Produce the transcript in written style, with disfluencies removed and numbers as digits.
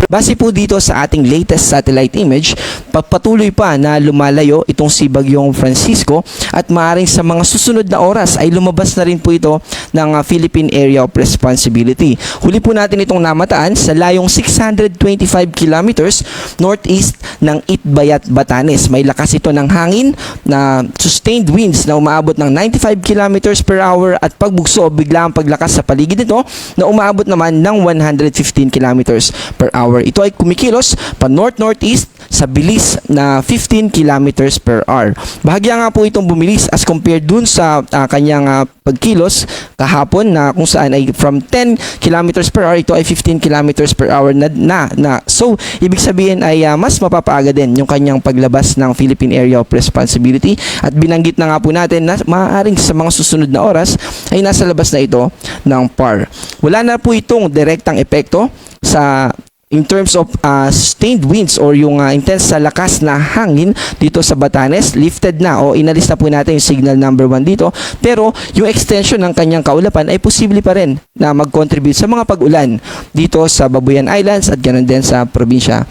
Base po dito sa ating latest satellite image, patuloy pa na lumalayo itong si Bagyong Francisco at maaaring sa mga susunod na oras ay lumabas na rin po ito ng Philippine Area of Responsibility. Huli po natin itong namataan sa layong 625 kilometers northeast ng Itbayat, Batanes. May lakas ito ng hangin na sustained winds na umaabot ng 95 kilometers per hour at pagbugso o biglaang paglakas sa paligid nito na umaabot naman ng 115 kilometers per hour. Ito ay kumikilos pa north-northeast sa bilis na 15 kilometers per hour. Bahagya nga po itong bumilis as compared dun sa kanyang pagkilos kahapon na kung saan ay from 10 kilometers per hour, ito ay 15 kilometers per hour na. So, ibig sabihin ay mas mapapaaga din yung kanyang paglabas ng Philippine Area of Responsibility at binanggit na nga po natin na maaaring sa mga susunod na oras ay nasa labas na ito ng PAR. Wala na po itong direktang epekto sa in terms of sustained winds or yung intense sa lakas na hangin dito sa Batanes. Lifted na o inalis na po natin yung signal number 1 dito, pero yung extension ng kanyang kaulapan ay posible pa rin na mag-contribute sa mga pag-ulan dito sa Babuyan Islands at ganoon din sa probinsya